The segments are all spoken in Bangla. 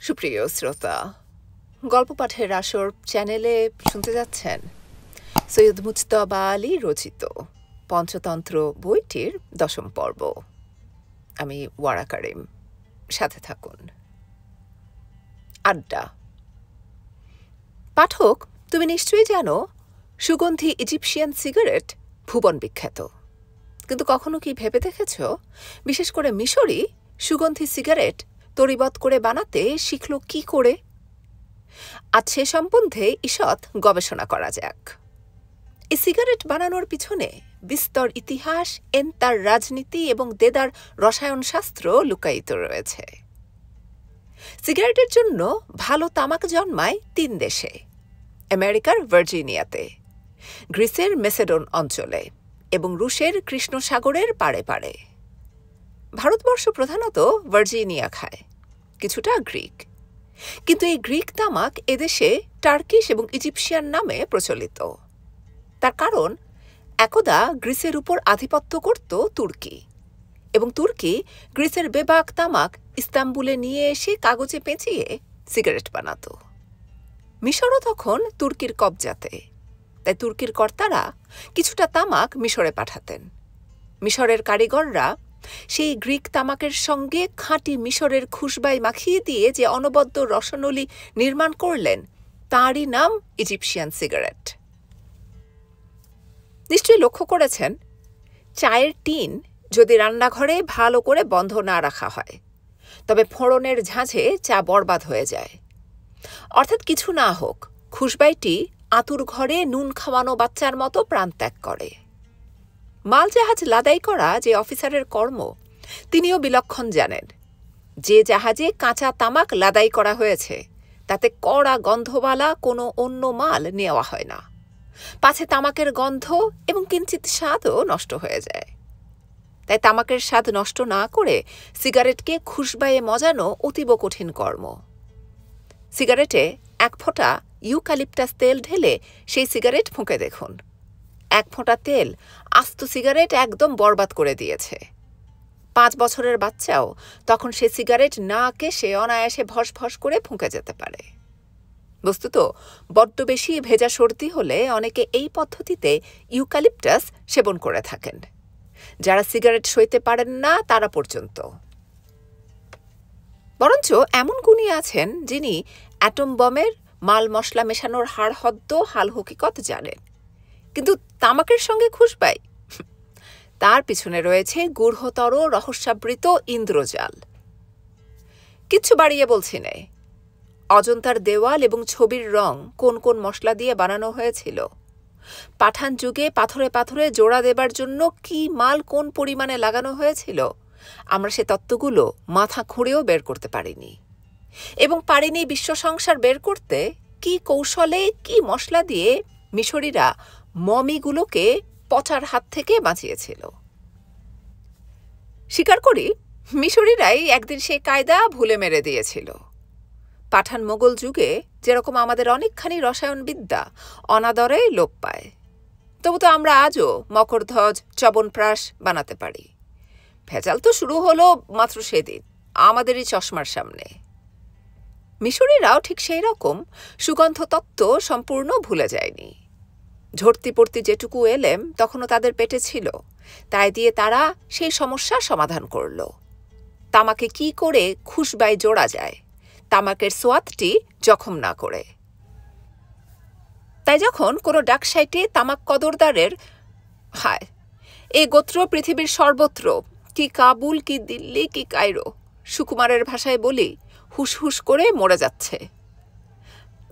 সুপ্রিয় শ্রোতা, গল্প পাঠের আসর চ্যানেলে শুনতে যাচ্ছেন সৈয়দ মুজতবা আলী রচিত পঞ্চতন্ত্র বইটির 10ম পর্ব। আমি ওয়ারা কারিম, সাথে থাকুন। আড্ডা। পাঠক, তুমি নিশ্চয়ই জানো সুগন্ধি ইজিপশিয়ান সিগারেট ভুবন বিখ্যাত, কিন্তু কখনো কি ভেবে দেখেছ বিশেষ করে মিশরি সুগন্ধি সিগারেট তরিবত করে বানাতে শিখল কি করে? আজ সে সম্বন্ধে ঈষৎ গবেষণা করা যাক। এই সিগারেট বানানোর পিছনে বিস্তর ইতিহাস, তার রাজনীতি এবং দেদার রসায়নশাস্ত্র লুকায়িত রয়েছে। সিগারেটের জন্য ভালো তামাক জন্মায় 3 দেশে: আমেরিকার ভার্জিনিয়াতে, গ্রিসের মেসেডন অঞ্চলে এবং রুশের কৃষ্ণ সাগরের পাড়ে পাড়ে। ভারতবর্ষ প্রধানত ভার্জিনিয়া খায়, কিছুটা গ্রিক। কিন্তু এই গ্রিক তামাক এদেশে টার্কিশ এবং ইজিপশিয়ান নামে প্রচলিত। তার কারণ, একদা গ্রিসের উপর আধিপত্য করত তুর্কি, এবং তুর্কি গ্রিসের বেবাক তামাক ইস্তাম্বুলে নিয়ে এসে কাগজে পেঁচিয়ে সিগারেট বানাত। মিশরও তখন তুর্কির কবজাতে, তাই তুর্কির কর্তারা কিছুটা তামাক মিশরে পাঠাতেন। মিশরের কারিগররা সেই গ্রিক তামাকের সঙ্গে খাঁটি মিশরের খুশবাই মাখিয়ে দিয়ে যে অনবদ্য রসনলি নির্মাণ করলেন, তাঁরই নাম ইজিপশিয়ান সিগারেট। নিশ্চয়ই লক্ষ্য করেছেন, চায়ের টিন যদি রান্নাঘরে ভালো করে বন্ধ না রাখা হয়, তবে ফোড়নের ঝাঁঝে চা বরবাদ হয়ে যায়। অর্থাৎ কিছু না হোক, খুশবাইটি আতুর ঘরে নুন খাওয়ানো বাচ্চার মতো প্রাণত্যাগ করে। মালজাহাজ লাদাই করা যে অফিসারের কর্ম, তিনিও বিলক্ষণ জানেন। যে জাহাজে কাঁচা তামাক লাদাই করা হয়েছে তাতে কড়া গন্ধওয়ালা কোনো অন্য মাল নেওয়া হয় না, পাছে তামাকের গন্ধ এবং কিঞ্চিত স্বাদও নষ্ট হয়ে যায়। তাই তামাকের স্বাদ নষ্ট না করে সিগারেটকে খুশবাইয়ে মজানো অতীব কঠিন কর্ম। সিগারেটে 1 ফোঁটা ইউক্যালিপটাস তেল ঢেলে সেই সিগারেট ফুঁকে দেখুন। 1 ফোঁটা তেল আস্ত সিগারেট একদম বরবাদ করে দিয়েছে। 5 বছরের বাচ্চাও তখন সে সিগারেট না কেশে অনায়াসে ভস ভস করে ফুঁকে যেতে পারে। বস্তুত বড্ড বেশি ভেজা সর্দি হলে অনেকে এই পদ্ধতিতে ইউক্যালিপটাস সেবন করে থাকেন, যারা সিগারেট সইতে পারেন না তারা পর্যন্ত। বরঞ্চ এমন গুণী আছেন যিনি অ্যাটম বমের মাল মশলা মেশানোর হাড়হদ্দ হাল হকিকত জানেন, কিন্তু তামাকের সঙ্গে খুশবাই, তার পিছনে রয়েছে গূঢ়তর রহস্যাবৃত ইন্দ্রজাল। কিচ্ছু বাড়িয়ে বলছি নে, অজন্তার দেওয়াল এবং ছবির রং কোন কোন মশলা দিয়ে বানানো হয়েছিল, পাঠান যুগে পাথরে পাথরে জোড়া দেবার জন্য কি মাল কোন পরিমাণে লাগানো হয়েছিল, আমরা সে তত্ত্বগুলো মাথা খুঁড়েও বের করতে পারিনি। এবং পারিনি বিশ্ব সংসার বের করতে কি কৌশলে কি মশলা দিয়ে মিশরীরা মমিগুলোকে পচার হাত থেকে বাঁচিয়েছিল। স্বীকার করি, মিশরীরাই একদিন সেই কায়দা ভুলে মেরে দিয়েছিল। পাঠান মোগল যুগে যেরকম আমাদের অনেকখানি রসায়নবিদ্যা অনাদরে লোপ পায়, তবু তো আমরা আজও মকরধ্বজ, চবনপ্রাশ বানাতে পারি। ভেজাল তো শুরু হলো মাত্র সেদিন আমাদেরই চশমার সামনে। মিশরীরাও ঠিক সেই রকম সুগন্ধ তত্ত্ব সম্পূর্ণ ভুলে যায়নি। ঝর্তি পড়তি যেটুকু এলেম তখনও তাদের পেটে ছিল, তাই দিয়ে তারা সেই সমস্যার সমাধান করল। তামাকে কি করে খুশবাই জোড়া যায়, তামাকের সোয়াদটি জখম না করে। তাই যখন কোনো ডাকসাইটে তামাক কদরদারের হায়, এ গোত্র পৃথিবীর সর্বত্র, কি কাবুল, কি দিল্লি, কি কায়রো, সুকুমারের ভাষায় বলি, হুস হুস করে মরে যাচ্ছে।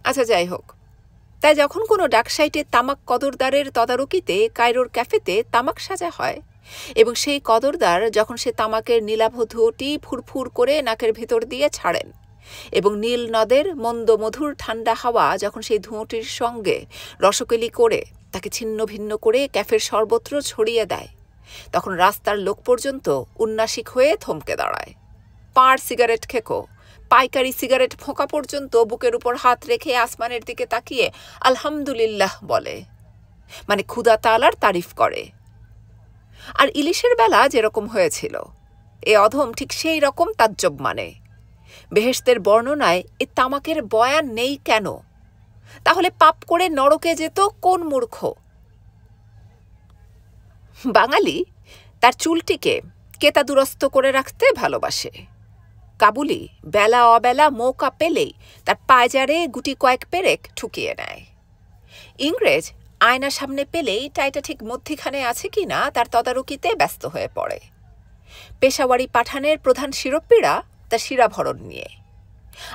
আচ্ছা, যাই হোক, তাই যখন কোনো ডাকসাইটে তামাক কদরদারের তদারকিতে কায়রোর ক্যাফেতে তামাক সাজা হয়, এবং সেই কদরদার যখন সে তামাকের নীলাভ ধুঁটি ফুরফুর করে নাকের ভেতর দিয়ে ছাড়েন, এবং নীল নদের মন্দ মধুর ঠান্ডা হাওয়া যখন সেই ধুঁটির সঙ্গে রসকেলি করে তাকে ছিন্ন ভিন্ন করে ক্যাফের সর্বত্র ছড়িয়ে দেয়, তখন রাস্তার লোক পর্যন্ত উন্নাসিক হয়ে থমকে দাঁড়ায়। পাড় সিগারেট খেকো, পাইকারি সিগারেট ফোঁকা পর্যন্ত বুকের উপর হাত রেখে আসমানের দিকে তাকিয়ে আলহামদুলিল্লাহ বলে, মানে ক্ষুধা তালার তারিফ করে। আর ইলিশের বেলা যেরকম হয়েছিল, এ অধম ঠিক সেই রকম তাজ্জব মানে, বেহেশতের বর্ণনায় এ তামাকের বয়ান নেই কেন? তাহলে পাপ করে নরকে যেত কোন মূর্খ? বাঙালি তার চুলটিকে কেতাদুরস্ত করে রাখতে ভালোবাসে। কাবুলি বেলা অবেলা মৌকা পেলেই তার পায়জারে গুটি কয়েক পেরেক ঠুকিয়ে নেয়। ইংরেজ আয়নার সামনে পেলেই টাইটা ঠিক মধ্যিখানে আছে কিনা তার তদারকিতে ব্যস্ত হয়ে পড়ে। পেশাওয়ারি পাঠানের প্রধান শিরোপীরা তার শিরাভরণ নিয়ে,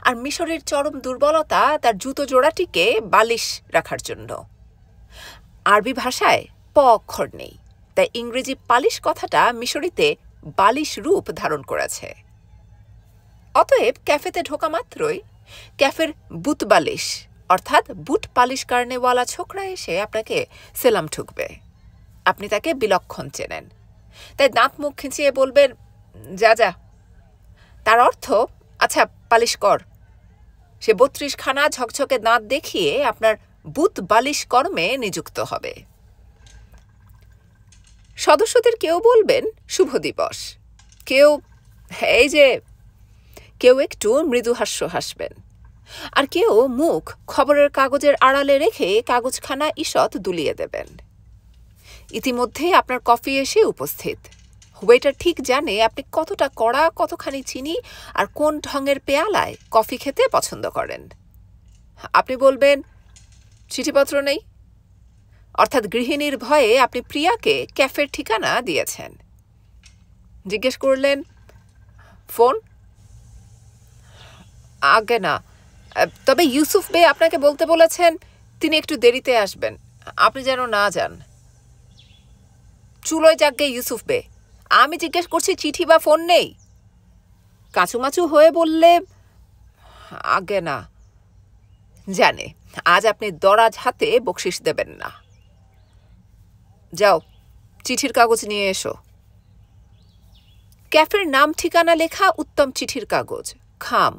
আর মিশরের চরম দুর্বলতা তার জুতো জোড়াটিকে বালিশ রাখার জন্য। আরবি ভাষায় প অক্ষর নেই, তাই ইংরেজি পালিশ কথাটা মিশরীতে বালিশ রূপ ধারণ করেছে। অতএব ক্যাফেতে ঢোকা মাত্রই ক্যাফের বুট বালিশ অর্থাৎ বুট পালিশ কারণেওয়ালা ছোকরা এসে আপনাকে সেলাম ঠুকবে। আপনি তাকে বিলক্ষণ চেনেন, তাই দাঁত মুখ খিঁচিয়ে বলবেন, যা যা। তার অর্থ, আচ্ছা পালিশ কর। সে 32খানা ঝকঝকে দাঁত দেখিয়ে আপনার বুট বালিশ কর্মে নিযুক্ত হবে। সদস্যদের কেউ বলবেন শুভ দিবস, কেউ একটু মৃদু হাস্য হাসবেন, আর কেউ মুখ খবরের কাগজের আড়ালে রেখে কাগজখানা ঈষৎ দুলিয়ে দেবেন। ইতিমধ্যে আপনার কফি এসে উপস্থিত। ওয়েটার ঠিক জানে আপনি কতটা কড়া, কতখানি চিনি আর কোন ঢঙের পেয়ালায় কফি খেতে পছন্দ করেন। আপনি বলবেন, চিঠিপত্র নেই, অর্থাৎ গৃহিণীর ভয়ে আপনি প্রিয়াকে ক্যাফের ঠিকানা দিয়েছেন। জিজ্ঞেস করলেন, ফোন? আগে না, তবে ইউসুফ বে আপনাকে বলতে বলেছেন তিনি একটু দেরিতে আসবেন, আপনি যেন না যান। চুলোয় যাকগে ইউসুফ বে, আমি জিজ্ঞেস করছি চিঠি বা ফোন নেই? কাঁচুমাচু হয়ে বললে, আগে না। জানে আজ আপনি দরাজ হাতে বকশিস দেবেন না। যাও, চিঠির কাগজ নিয়ে এসো। ক্যাফের নাম ঠিকানা লেখা উত্তম চিঠির কাগজ, খাম,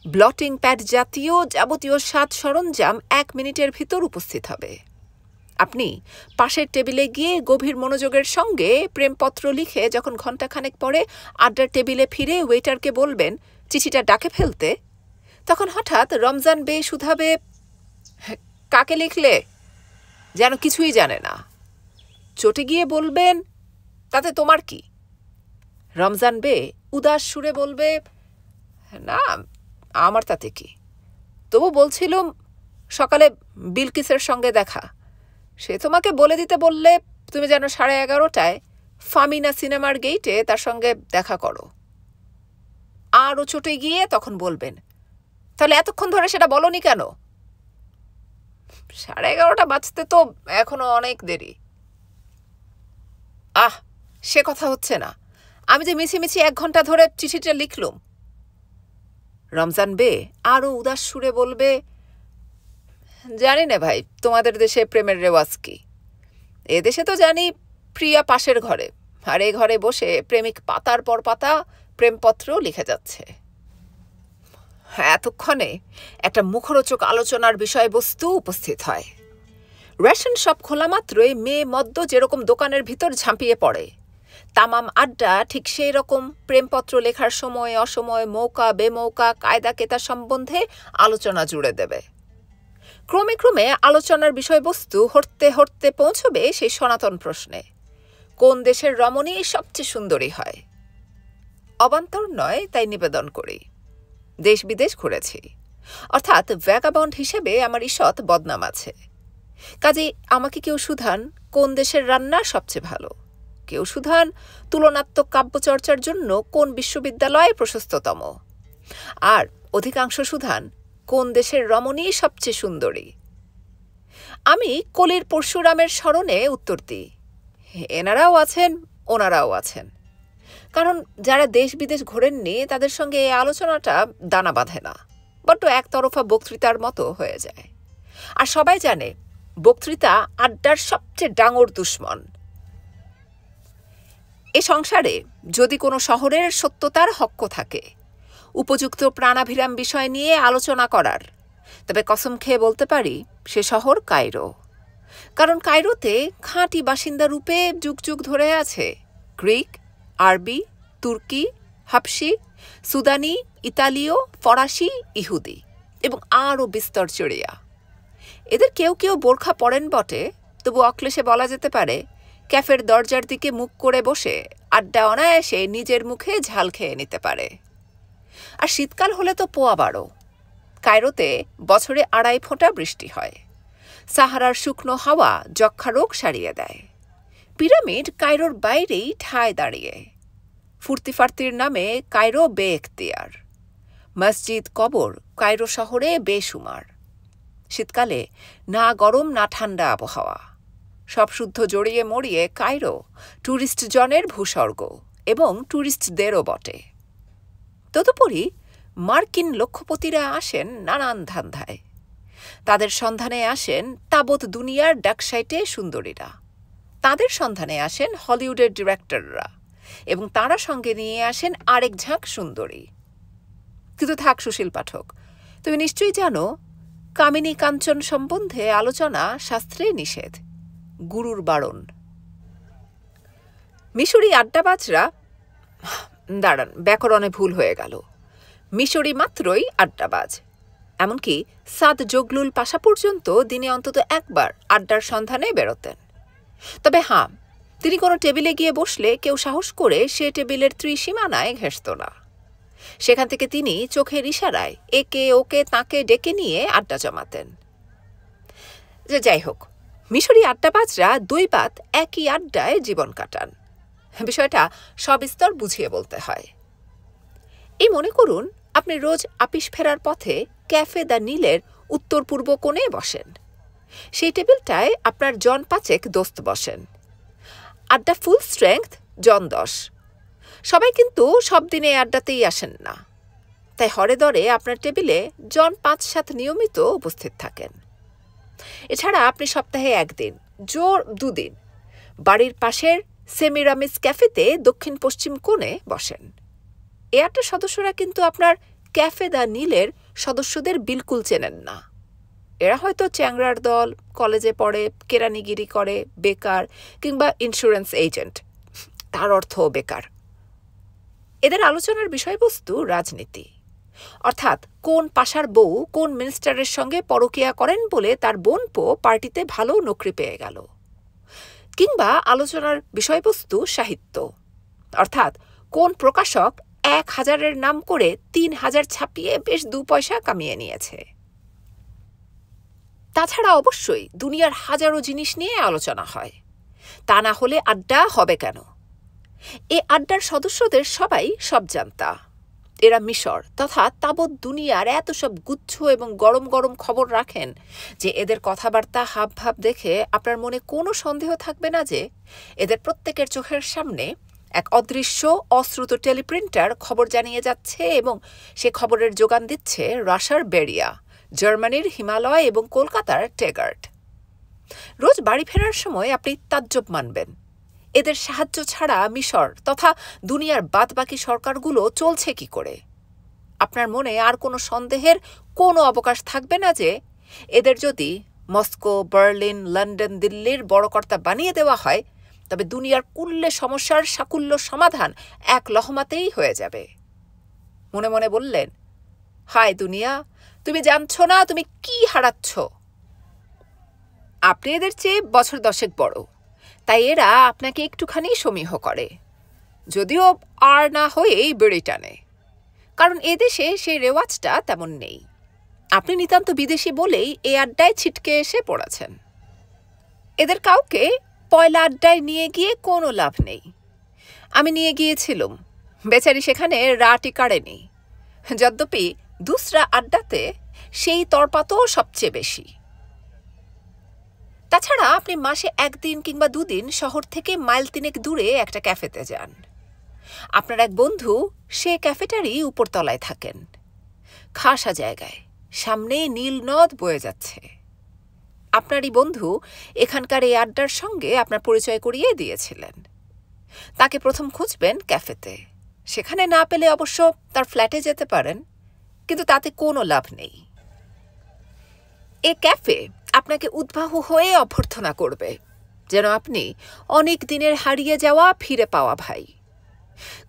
ব্লটিং প্যাড জাতীয় যাবতীয় সাজ সরঞ্জাম 1 মিনিটের ভিতর উপস্থিত হবে। আপনি পাশের টেবিলে গিয়ে গভীর মনোযোগের সঙ্গে প্রেমপত্র লিখে যখন ঘণ্টাখানেক পরে আড্ডার টেবিলে ফিরে ওয়েটারকে বলবেন চিঠিটা ডাকে ফেলতে, তখন হঠাৎ রমজান বে শুধাবে, কাকে লিখলে? যেন কিছুই জানে না। চটে গিয়ে বলবেন, তাতে তোমার কি? রমজান বে উদাস সুরে বলবে, না, আমার তাতে কি? তবু বলছিলুম সকালে বিলকিসের সঙ্গে দেখা, সে তোমাকে বলে দিতে বললে তুমি যেন 11:30টায় ফামিনা সিনেমার গেইটে তার সঙ্গে দেখা করো। আরও চটে গিয়ে তখন বলবেন, তাহলে এতক্ষণ ধরে সেটা বলনি কেন? 11:30 বাজতে তো এখনো অনেক দেরি। সে কথা হচ্ছে না, আমি যে মিছিমিছি 1 ঘন্টা ধরে চিঠিটা লিখলুম। রমজান বে আরও উদাস সুরে বলবে, জানি না ভাই তোমাদের দেশে প্রেমের রেওয়াজ কি। এদেশে তো জানি প্রিয়া পাশের ঘরে, আর এ ঘরে বসে প্রেমিক পাতার পর পাতা প্রেমপত্র লিখে যাচ্ছে। এতক্ষণে একটা মুখরোচক আলোচনার বিষয়বস্তু উপস্থিত হয়। রেশন শপ খোলা মাত্রই মেয়ে মদ্য যেরকম দোকানের ভিতর ঝাঁপিয়ে পড়ে, তামাম আড্ডা ঠিক সেই রকম প্রেমপত্র লেখার সময় অসময় মৌকা বেমৌকা কায়দা কেতা সম্বন্ধে আলোচনা জুড়ে দেবে। ক্রমে ক্রমে আলোচনার বিষয়বস্তু হরতে হরতে পৌঁছবে সেই সনাতন প্রশ্নে, কোন দেশের রমণী সবচেয়ে সুন্দরী হয়? অবান্তর নয়, তাই নিবেদন করি। দেশ বিদেশ ঘুরেছি, অর্থাৎ ভ্যাগাবন্ড হিসেবে আমার ঈষৎ বদনাম আছে। কাজেই আমাকে কেউ শুধান কোন দেশের রান্না সবচেয়ে ভালো, কেউ শুধান তুলনাত্মক কাব্যচর্চার জন্য কোন বিশ্ববিদ্যালয় প্রশস্ততম, আর অধিকাংশ শুধান কোন দেশের রমণী সবচেয়ে সুন্দরী। আমি কলির পরশুরামের স্মরণে উত্তর দিই, এনারাও আছেন ওনারাও আছেন। কারণ যারা দেশ বিদেশ ঘোরেননি তাদের সঙ্গে এই আলোচনাটা দানা বাঁধে না, বড্ড একতরফা বক্তৃতার মতো হয়ে যায়। আর সবাই জানে বক্তৃতা আড্ডার সবচেয়ে ডাঙর দুশ্মন। এ সংসারে যদি কোনো শহরের সত্যতার হক্ক থাকে, উপযুক্ত প্রাণাভিরাম বিষয় নিয়ে আলোচনা করার, তবে কসম খেয়ে বলতে পারি সে শহর কায়রো। কারণ কায়রোতে খাঁটি বাসিন্দা রূপে যুগ যুগ ধরে আছে গ্রিক, আরবি, তুর্কি, হাবশি সুদানি, ইতালীয়, ফরাসি, ইহুদি এবং আরও বিস্তর চড়িয়া। এদের কেউ কেউ বোরখা পরেন বটে, তবু অক্লেশে বলা যেতে পারে ক্যাফের দরজার দিকে মুখ করে বসে আড্ডা অনায়াসে নিজের মুখে ঝাল খেয়ে নিতে পারে। আর শীতকাল হলে তো পোয়া বারো। কায়রোতে বছরে 2.5 ফোঁটা বৃষ্টি হয়। সাহারার শুকনো হাওয়া যক্ষা রোগ সারিয়ে দেয়। পিরামিড কায়রোর বাইরেই ঠায় দাঁড়িয়ে। ফুর্তি ফার্তির নামে কায়রো বেএখতিয়ার। মসজিদ, কবর কায়রো শহরে বেশুমার। শীতকালে না গরম না ঠান্ডা আবহাওয়া। সব শুদ্ধ জড়িয়ে মরিয়ে কায়রো ট্যুরিস্ট জনের ভূস্বর্গ এবং ট্যুরিস্টদেরও বটে। তদুপরি মার্কিন লক্ষপতিরা আসেন নানান ধান্ধায়। তাদের সন্ধানে আসেন তাবৎ দুনিয়ার ডাকসাইটে সুন্দরীরা। তাদের সন্ধানে আসেন হলিউডের ডিরেক্টররা এবং তারা সঙ্গে নিয়ে আসেন আরেক ঝাঁক সুন্দরী। কিন্তু থাক সুশীল পাঠক, তুমি নিশ্চয়ই জানো কামিনী কাঞ্চন সম্বন্ধে আলোচনা শাস্ত্রে নিষেধ, গুরুর বারণ। মিশরি আড্ডাবাজরা, দাঁড়ান, ব্যাকরণে ভুল হয়ে গেল। মিশরি মাত্রই আড্ডাবাজ। এমনকি সাদ জগলুল পাশা পর্যন্ত দিনে অন্তত একবার আড্ডার সন্ধানে বেরোতেন। তবে হ্যাঁ, তিনি কোনো টেবিলে গিয়ে বসলে কেউ সাহস করে সে টেবিলের ত্রিসীমানায় ঘেঁষত না। সেখান থেকে তিনি চোখের ইশারায় একে ওকে তাকে ডেকে নিয়ে আড্ডা জমাতেন। যাই হোক, মিশরি আড্ডাবাজরা 2 বাত একই আড্ডায় জীবন কাটান। বিষয়টা সবিস্তর বুঝিয়ে বলতে হয়। এই মনে করুন আপনি রোজ আপিস ফেরার পথে ক্যাফে দ্য নীলের উত্তর পূর্ব কোণে বসেন। সেই টেবিলটায় আপনার জন 5 দোস্ত বসেন। আড্ডা ফুল স্ট্রেংথ জন 10। সবাই কিন্তু সব দিনে আড্ডাতেই আসেন না, তাই হরে দরে আপনার টেবিলে জন 5-7 নিয়মিত উপস্থিত থাকেন। এছাড়া আপনি সপ্তাহে 1 দিন, জোর 2 দিন বাড়ির পাশের সেমিরামিস ক্যাফেতে দক্ষিণ পশ্চিম কোণে বসেন। এ আড্ডার সদস্যরা কিন্তু আপনার ক্যাফে দ্য নীলের সদস্যদের বিলকুল চেনেন না। এরা হয়তো চ্যাংড়ার দল, কলেজে পড়ে, কেরানিগিরি করে, বেকার কিংবা ইন্স্যুরেন্স এজেন্ট, তার অর্থ বেকার। এদের আলোচনার বিষয়বস্তু রাজনীতি, অর্থাৎ কোন পাশার বউ কোন মিনিস্টারের সঙ্গে পরকীয়া করেন বলে তার বোনপো পার্টিতে ভালো নকরি পেয়ে গেল। কিংবা আলোচনার বিষয়বস্তু সাহিত্য, অর্থাৎ কোন প্রকাশক 1000-এর নাম করে 3000 ছাপিয়ে বেশ 2 পয়সা কামিয়ে নিয়েছে। তাছাড়া অবশ্যই দুনিয়ার হাজারো জিনিস নিয়ে আলোচনা হয়। তা না হলে আড্ডা হবে কেন? এ আড্ডার সদস্যদের সবাই সব জানতা। এরা মিশর তথা তাবৎ দুনিয়ার এত সব গুচ্ছ এবং গরম গরম খবর রাখেন যে এদের কথাবার্তা হাবভাব দেখে আপনার মনে কোনো সন্দেহ থাকবে না যে এদের প্রত্যেকের চোখের সামনে এক অদৃশ্য অশ্রুত টেলিপ্রিন্টার খবর জানিয়ে যাচ্ছে এবং সে খবরের যোগান দিচ্ছে রাশিয়ার বেরিয়া, জার্মানির হিমালয় এবং কলকাতার টেগার্ট। রোজ বাড়ি ফেরার সময় আপনি তাজ্জব মানবেন, এদের সাহায্য ছাড়া মিশর তথা দুনিয়ার বাদবাকি সরকারগুলো চলছে কি করে। আপনার মনে আর কোনো সন্দেহের কোনো অবকাশ থাকবে না যে এদের যদি মস্কো, বার্লিন, লন্ডন, দিল্লির বড় কর্তা বানিয়ে দেওয়া হয় তবে দুনিয়ার কুল্লে সমস্যার সাকুল্য সমাধান এক লহমাতেই হয়ে যাবে। মনে মনে বললেন, হায় দুনিয়া, তুমি জানছো না তুমি কি হারাচ্ছ। আপনি এদের চেয়ে বছর 10 বড়, তাই এরা আপনাকে একটুখানি সমীহ করে, যদিও আর না হয়েই বেড়ে টানে, কারণ এদেশে সেই রেওয়াজটা তেমন নেই। আপনি নিতান্ত বিদেশি বলেই এই আড্ডায় ছিটকে এসে পড়েছেন। এদের কাউকে পয়লা আড্ডায় নিয়ে গিয়ে কোনো লাভ নেই। আমি নিয়ে গিয়েছিলাম, বেচারি সেখানে রাটি কাড়েনি, যদ্যপি দুসরা আড্ডাতে সেই তরপাতও সবচেয়ে বেশি। তাছাড়া আপনি মাসে 1 দিন কিংবা 2 দিন শহর থেকে মাইল 3 দূরে একটা ক্যাফেতে যান। আপনার এক বন্ধু সে ক্যাফেটারই উপরতলায় থাকেন, খাসা জায়গায়, সামনে নীল নদ বয়ে যাচ্ছে। আপনারই বন্ধু এখানকার এই আড্ডার সঙ্গে আপনার পরিচয় করিয়ে দিয়েছিলেন। তাকে প্রথম খুঁজবেন ক্যাফেতে, সেখানে না পেলে অবশ্য তার ফ্ল্যাটে যেতে পারেন, কিন্তু তাতে কোনো লাভ নেই। এ ক্যাফে আপনাকে উদ্বাহু হয়ে অভ্যর্থনা করবে, যেন আপনি অনেক দিনের হারিয়ে যাওয়া ফিরে পাওয়া ভাই।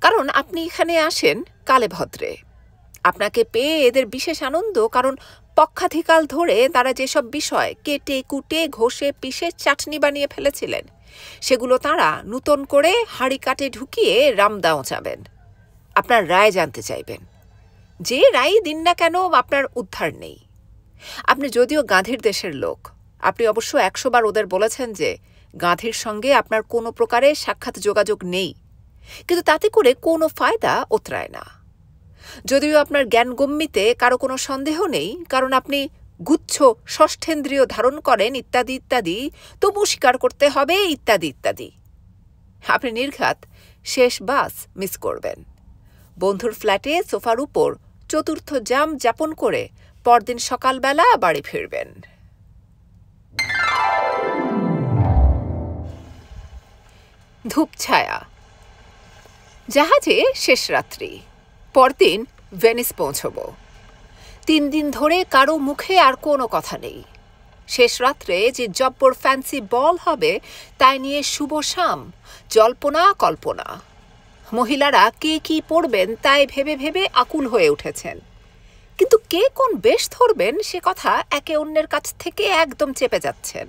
কারণ আপনি এখানে আসেন কালে ভদ্রে। আপনাকে পেয়ে এদের বিশেষ আনন্দ, কারণ পক্ষাধিকাল ধরে তারা যেসব বিষয় কেটে কুটে ঘষে পিষে চাটনি বানিয়ে ফেলেছিলেন, সেগুলো তাঁরা নূতন করে হাঁড়ি কাটে ঢুকিয়ে রামদাও চাবেন। আপনার রায় জানতে চাইবেন। যে রায় দিন না কেন আপনার উদ্ধার নেই। আপনি যদিও গাঁধীর দেশের লোক, আপনি অবশ্য 100 বার ওদের বলেছেন যে গাঁধীর সঙ্গে আপনার কোনো প্রকারে সাক্ষাৎ যোগাযোগ নেই, কিন্তু তাতে করে কোনো ফায়দা ওতরায় না। যদিও আপনার জ্ঞানগম্যিতে কারো কোনো সন্দেহ নেই, কারণ আপনি গুচ্ছ ষষ্ঠেন্দ্রিয় ধারণ করেন ইত্যাদি ইত্যাদি, তবু স্বীকার করতে হবে ইত্যাদি ইত্যাদি। আপনি নির্ঘাত শেষ বাস মিস করবেন। বন্ধুর ফ্ল্যাটে সোফার উপর চতুর্থ জাম যাপন করে পরদিন সকালবেলা বাড়ি ফিরবেন। ধূপছায়া। জাহাজে শেষ রাত্রি। পরদিন ভেনিস পৌঁছব। 3 দিন ধরে কারো মুখে আর কোনো কথা নেই। শেষ রাত্রে যে জব্বর ফ্যান্সি বল হবে তাই নিয়ে শুভ শাম, জল্পনা কল্পনা। মহিলারা কে কি পড়বেন তাই ভেবে ভেবে আকুল হয়ে উঠেছেন, কিন্তু কে কোন বেশ ধরবেন সে কথা একে অন্যের কাছ থেকে একদম চেপে যাচ্ছেন।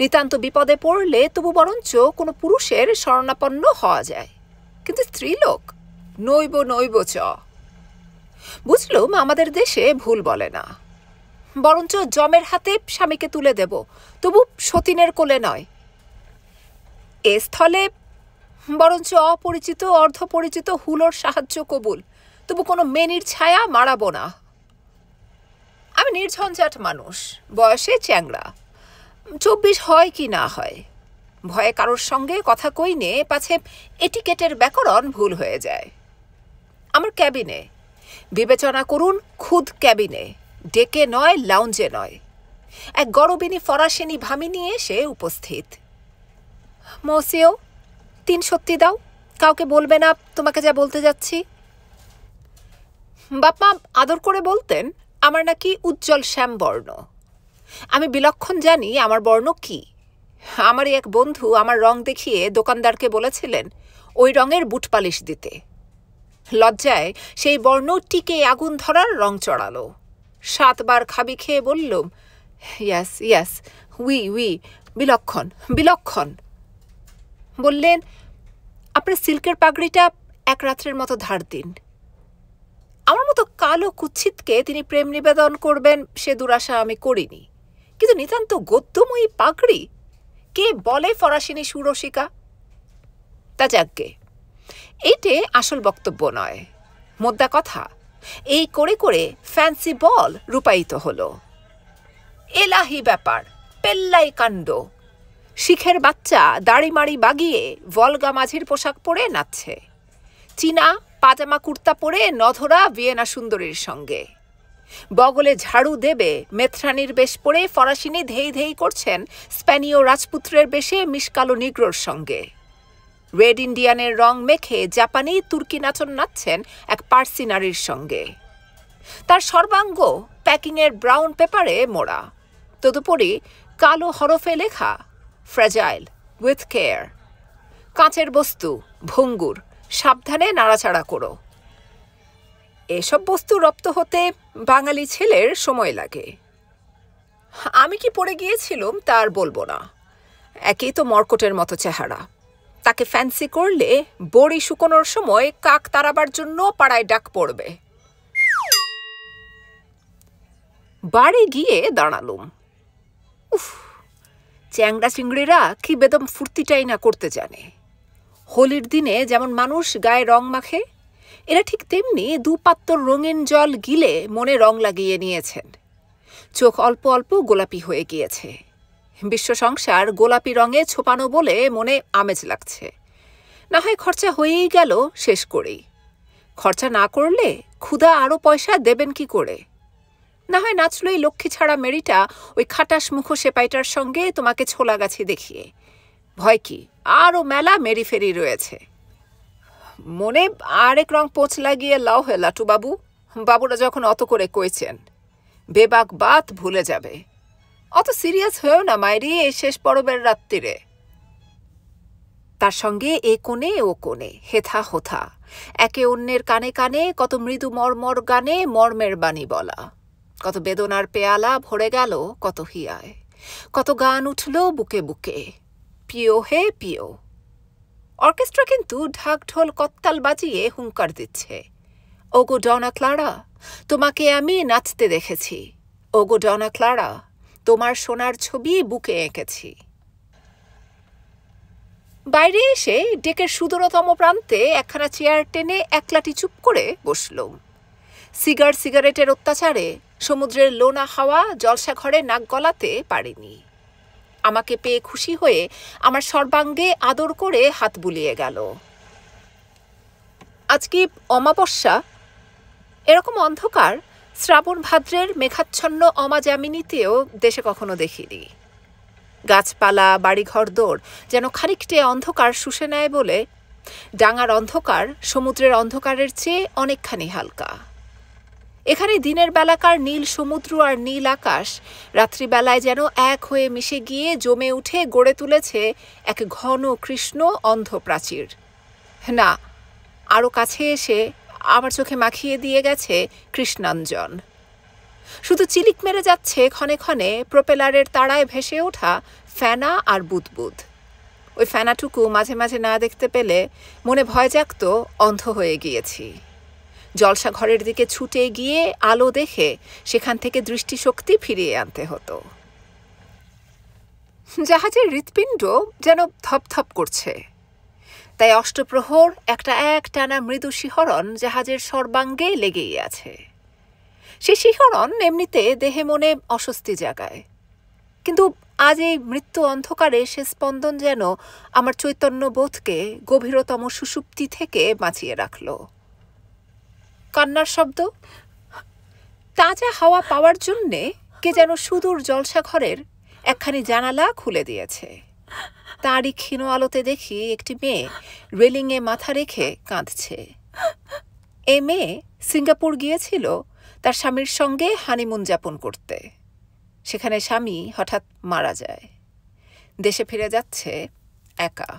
নিতান্ত বিপদে পড়লে তবু বরঞ্চ কোনো পুরুষের শরণাপন্ন হওয়া যায়, কিন্তু স্ত্রীলোক নৈব নৈব চ। বুঝলুম আমাদের দেশে ভুল বলে না, বরঞ্চ জমের হাতে স্বামীকে তুলে দেব, তবু সতীনের কোলে নয়। এ স্থলে বরঞ্চ অপরিচিত অর্ধপরিচিত হুলোর সাহায্য কবুল, তবু কোনো মেনির ছায়া মারাবো না। আমি নির্ঝঞ্ঝাট মানুষ, বয়সে চ্যাংড়া। 24 হয় কি না হয়, ভয়ে কারোর সঙ্গে কথা কইনে পাছে এটিকেটের ব্যাকরণ ভুল হয়ে যায়। আমার ক্যাবিনে, বিবেচনা করুন খুদ ক্যাবিনে, ডেকে নয়, লাউঞ্জে নয়, এক গরবিনী ফরাসিনী ভামিনী এসে উপস্থিত। মসিও 3 সত্যি দাও, কাউকে বলবে না তোমাকে যা বলতে যাচ্ছি। বাপমা আদর করে বলতেন আমার নাকি উজ্জ্বল শ্যাম বর্ণ। আমি বিলক্ষণ জানি আমার বর্ণ কি। আমারই এক বন্ধু আমার রং দেখিয়ে দোকানদারকে বলেছিলেন ওই রঙের বুট পালিশ দিতে। লজ্জায় সেই বর্ণ টিকে আগুন ধরার রং চড়ালো। 7 বার খাবি খেয়ে বললুম, ইয়াস ইয়াস, উই উই, বিলক্ষণ বিলক্ষণ। বললেন, আপনার সিল্কের পাগড়িটা 1 রাত্রের মতো ধার দিন। আমার মতো কালো কুচ্ছিতকে তিনি প্রেম নিবেদন করবেন সে দুরাশা আমি করিনি, কিন্তু নিতান্ত গদ্যময়ী পাগড়ি, কে বলে ফরাসিনী সুরসিকা? তা যাকগে, এইটে আসল বক্তব্য নয়, মোদ্দা কথা। এই করে করে ফ্যান্সি বল রূপায়িত হলো। এলাহি ব্যাপার, পেল্লাই কাণ্ড। শিখের বাচ্চা দাড়ি মাড়ি বাগিয়ে ভলগা মাঝির পোশাক পরে নাচছে, চীনা পাজামা কুর্তা পরে নধরা ভিয়েনা সুন্দরীর সঙ্গে। বগলে ঝাড়ু দেবে মেথরানির বেশ পরে ফরাসিনী ধেই ধেই করছেন স্প্যানীয় রাজপুত্রের বেশে মিসকালো নিগ্রোর সঙ্গে। রেড ইন্ডিয়ানের রং মেখে জাপানি তুর্কি নাচন নাচছেন এক পার্সি নারীর সঙ্গে। তার সর্বাঙ্গ প্যাকিংয়ের ব্রাউন পেপারে মোড়া, তদুপরি কালো হরফে লেখা ফ্র্যাজাইল উইথ কেয়ার। কাঁচের বস্তু, ভঙ্গুর, সাবধানে নাড়াচাড়া করো। এসব বস্তু রপ্ত হতে বাঙালি ছেলের সময় লাগে। আমি কি পড়ে গিয়েছিলাম তার বলবো না। একেই তো মর্কটের মতো চেহারা, তাকে ফ্যান্সি করলে বড়ি শুকোনোর সময় কাক তাড়াবার জন্য পাড়ায় ডাক পড়বে। বাড়ি গিয়ে দাঁড়ালুম। উফ, চ্যাংড়া চিংড়িরা কি বেদম ফুর্তিটাই না করতে জানে। হোলির দিনে যেমন মানুষ গায়ে রং মাখে, এরা ঠিক তেমনি 2 পাত্তর রঙিন জল গিলে মনে রং লাগিয়ে নিয়েছেন। চোখ অল্প অল্প গোলাপি হয়ে গিয়েছে। বিশ্ব সংসার গোলাপি রঙে ছোপানো বলে মনে আমেজ লাগছে। না হয় খরচা হয়েই গেল শেষ করেই। খরচা না করলে ক্ষুধা আরও পয়সা দেবেন কি করে? না হয় নাচলই লক্ষ্মী ছাড়া মেরিটা ওই খাটাস মুখ সেপাইটার সঙ্গে তোমাকে ছোলা গাছি দেখিয়ে। ভয় কি, আরও মেলা মেরি ফেরি রয়েছে। মনে আরেক রং পোঁচ লাগিয়ে লাও হে লাটু বাবু, বাবুরা যখন অত করে কইছেন। বেবাক বাত ভুলে যাবে। অত সিরিয়াস হয়েও না মায়েরি এই শেষ পরবের রাত্রিরে। তার সঙ্গে এ কোণে ও কোণে হেথা হোথা, একে অন্যের কানে কানে কত মৃদু মর্মর গানে মর্মের বাণী বলা, কত বেদনার পেয়ালা ভরে গেল কত হিয়ায়, কত গান উঠল বুকে বুকে, পিও হে পিও। অর্কেস্ট্রা কিন্তু ঢাক ঢোল কত্তাল বাজিয়ে হুঙ্কার দিচ্ছে, ওগো ডনা ক্লারা, তোমাকে আমি নাচতে দেখেছি, ওগো ডনা ক্লারা, তোমার সোনার ছবি বুকে এঁকেছি। বাইরে এসে ডেকের সুদূরতম প্রান্তে একখানা চেয়ার টেনে একলাটি চুপ করে বসলুম। সিগারেটের অত্যাচারে সমুদ্রের লোনা হাওয়া জলসাঘরে নাক গলাতে পারেনি। আমাকে পেয়ে খুশি হয়ে আমার সর্বাঙ্গে আদর করে হাত বুলিয়ে গেল। আজ কি অমাবস্যা? এরকম অন্ধকার শ্রাবণ ভাদ্রের মেঘাচ্ছন্ন অমাযামিনীতেও দেশে কখনো দেখিনি। গাছপালা বাড়িঘর দৌড় যেন খানিকটে অন্ধকার শুষে নেয় বলে ডাঙার অন্ধকার সমুদ্রের অন্ধকারের চেয়ে অনেকখানি হালকা। এখানে দিনের বেলাকার নীল সমুদ্র আর নীল আকাশ রাত্রিবেলায় যেন এক হয়ে মিশে গিয়ে জমে উঠে গড়ে তুলেছে এক ঘন কৃষ্ণ অন্ধ প্রাচীর। না, আরও কাছে এসে আমার চোখে মাখিয়ে দিয়ে গেছে কৃষ্ণাঞ্জন। শুধু চিলিক মেরে যাচ্ছে ক্ষণে ক্ষণে প্রোপেলারের তাড়ায় ভেসে ওঠা ফেনা আর বুদবুদ। ওই ফেনাটুকু মাঝে মাঝে না দেখতে পেলে মনে ভয় জাগত অন্ধ হয়ে গিয়েছি। জলসা ঘরের দিকে ছুটে গিয়ে আলো দেখে সেখান থেকে দৃষ্টিশক্তি ফিরিয়ে আনতে হতো। জাহাজের হৃৎপিণ্ড যেন ধপধপ করছে, তাই অষ্টপ্রহর একটা একটানা মৃদু শিহরণ জাহাজের সর্বাঙ্গে লেগেই আছে। সে শিহরণ এমনিতে দেহে মনে অস্বস্তি জাগায়, কিন্তু আজ এই মৃত্যু অন্ধকারে সে স্পন্দন যেন আমার চৈতন্য বোধকে গভীরতম সুষুপ্তি থেকে বাঁচিয়ে রাখল। কান্নার শব্দ, তাজা হাওয়া পাওয়ার জন্যে কে যেন সুদূর জলসাঘরের একখানি জানালা খুলে দিয়েছে। তারই ক্ষীণ আলোতে দেখি একটি মেয়ে রেলিংয়ে মাথা রেখে কাঁদছে। এ মেয়ে সিঙ্গাপুর গিয়েছিল তার স্বামীর সঙ্গে হানিমুন যাপন করতে। সেখানে স্বামী হঠাৎ মারা যায়, দেশে ফিরে যাচ্ছে একা।